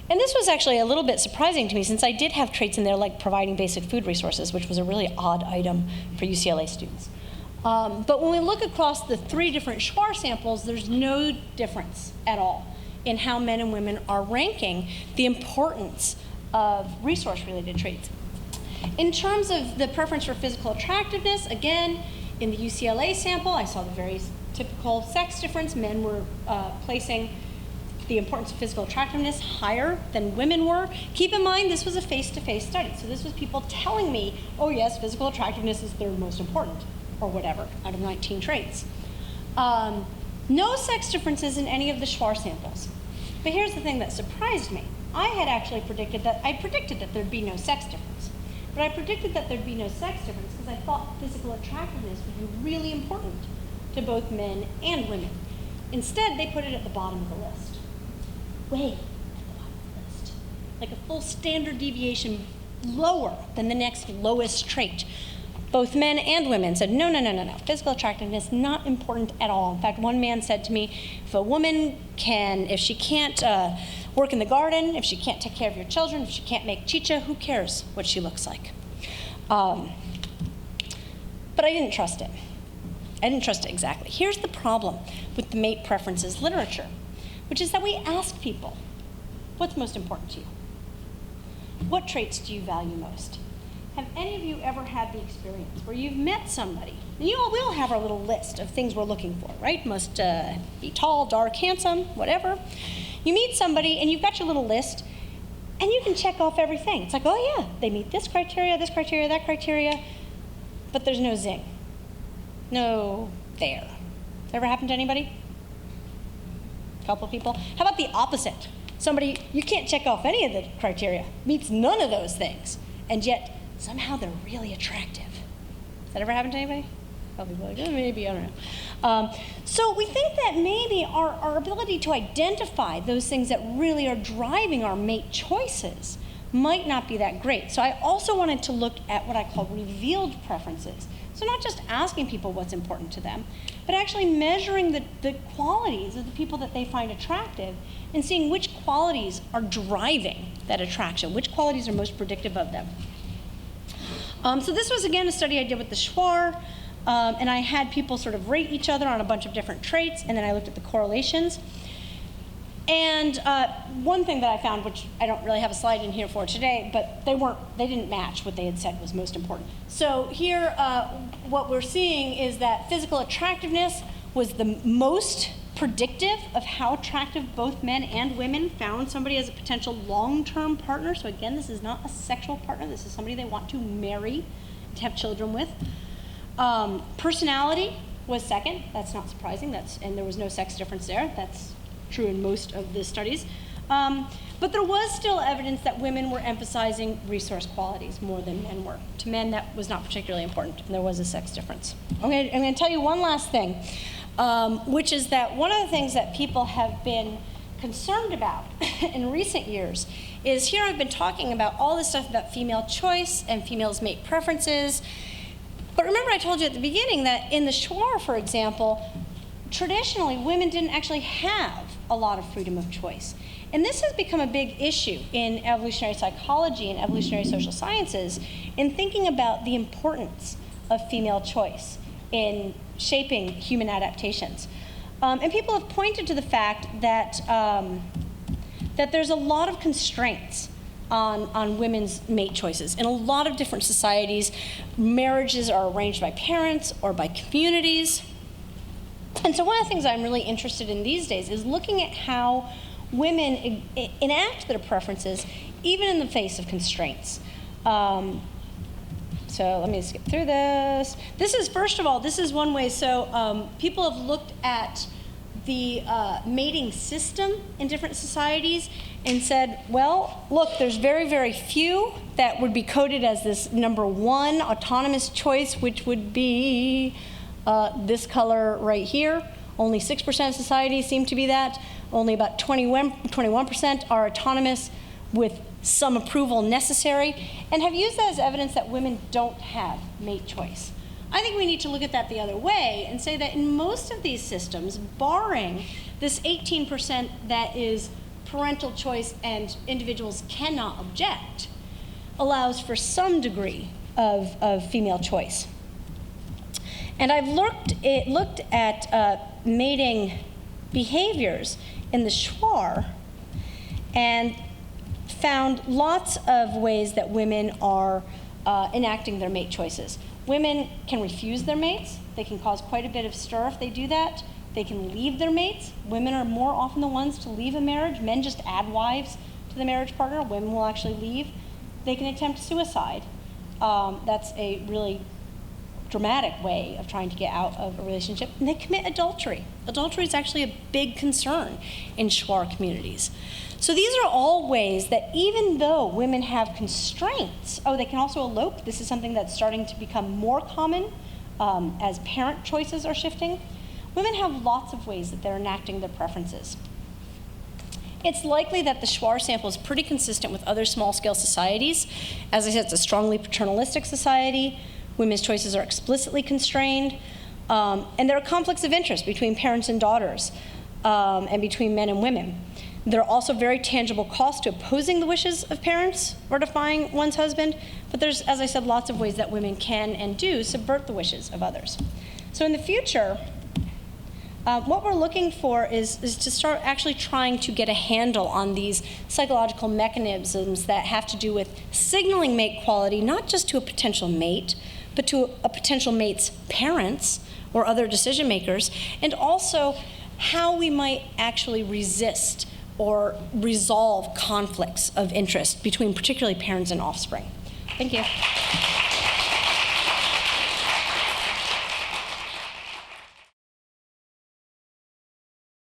And this was actually a little bit surprising to me since I did have traits in there like providing basic food resources, which was a really odd item for UCLA students. But when we look across the 3 different Shuar samples, there's no difference at all in how men and women are ranking the importance of resource-related traits. In terms of the preference for physical attractiveness, again, in the UCLA sample, I saw the very typical sex difference. Men were placing the importance of physical attractiveness higher than women were. Keep in mind, this was a face-to-face study. So this was people telling me, oh yes, physical attractiveness is their most important, or whatever, out of 19 traits. No sex differences in any of the Shuar samples. But here's the thing that surprised me. I had actually predicted that there'd be no sex difference. But I predicted that there'd be no sex difference because I thought physical attractiveness would be really important to both men and women. Instead, they put it at the bottom of the list. Way at the bottom of the list. Like a full standard deviation lower than the next lowest trait. Both men and women said, no. Physical attractiveness, not important at all. In fact, one man said to me, if she can't work in the garden, if she can't take care of your children, if she can't make chicha, who cares what she looks like? But I didn't trust it. I didn't trust it exactly. Here's the problem with the mate preferences literature, which is that we ask people, what's most important to you? What traits do you value most? Have any of you ever had the experience where you've met somebody, and we all have our little list of things we're looking for, right? Must be tall, dark, handsome, whatever. You meet somebody and you've got your little list, and you can check off everything. It's like, oh yeah, they meet this criteria, that criteria, but there's no zing. No there. Does that ever happen to anybody? A couple of people? How about the opposite? Somebody, you can't check off any of the criteria, meets none of those things, and yet somehow they're really attractive. Has that ever happened to anybody? Probably like, maybe, I don't know. So we think that maybe our ability to identify those things that really are driving our mate choices might not be that great. So I also wanted to look at what I call revealed preferences. So not just asking people what's important to them, but actually measuring the qualities of the people that they find attractive and seeing which qualities are driving that attraction, which qualities are most predictive of them. So this was, again, a study I did with the Schwarr, and I had people sort of rate each other on a bunch of different traits, and then I looked at the correlations. And one thing that I found, which I don't really have a slide in here for today, but they didn't match what they had said was most important. So here, what we're seeing is that physical attractiveness was the most predictive of how attractive both men and women found somebody as a potential long-term partner. So again, this is not a sexual partner. This is somebody they want to marry, to have children with. Personality was second. That's not surprising. And there was no sex difference there. That's true in most of the studies. But there was still evidence that women were emphasizing resource qualities more than men were. To men, that was not particularly important, and there was a sex difference. I'm going to tell you one last thing, which is that one of the things that people have been concerned about in recent years is here I've been talking about all this stuff about female choice and females' mate preferences. But remember I told you at the beginning that in the Schwarr, for example, traditionally women didn't actually have a lot of freedom of choice. And this has become a big issue in evolutionary psychology and evolutionary social sciences in thinking about the importance of female choice in shaping human adaptations. And people have pointed to the fact that, that there's a lot of constraints on women's mate choices. In a lot of different societies, marriages are arranged by parents or by communities. And so one of the things I'm really interested in these days is looking at how women enact their preferences even in the face of constraints. So let me skip through this. This is, first of all, this is one way. So people have looked at the mating system in different societies and said, well, look, there's very, very few that would be coded as this number one autonomous choice, which would be this color right here. Only 6% of societies seem to be that. Only about 21% are autonomous with some approval necessary, and have used that as evidence that women don't have mate choice. I think we need to look at that the other way and say that in most of these systems, barring this 18% that is parental choice and individuals cannot object, allows for some degree of female choice. And I've looked at mating behaviors in the Schwarr and found lots of ways that women are enacting their mate choices. Women can refuse their mates. They can cause quite a bit of stir if they do that. They can leave their mates. Women are more often the ones to leave a marriage. Men just add wives to the marriage partner. Women will actually leave. They can attempt suicide. That's a really dramatic way of trying to get out of a relationship. And they commit adultery. Adultery is actually a big concern in Schwarr communities. So these are all ways that even though women have constraints, they can also elope. This is something that's starting to become more common as parent choices are shifting. Women have lots of ways that they're enacting their preferences. It's likely that the Schwarr sample is pretty consistent with other small-scale societies. As I said, it's a strongly paternalistic society. Women's choices are explicitly constrained. And there are conflicts of interest between parents and daughters and between men and women. There are also very tangible costs to opposing the wishes of parents or defying one's husband, but there's, as I said, lots of ways that women can and do subvert the wishes of others. So in the future, what we're looking for is to start actually trying to get a handle on these psychological mechanisms that have to do with signaling mate quality, not just to a potential mate, but to a potential mate's parents or other decision makers, and also how we might actually resist or resolve conflicts of interest between particularly parents and offspring. Thank you.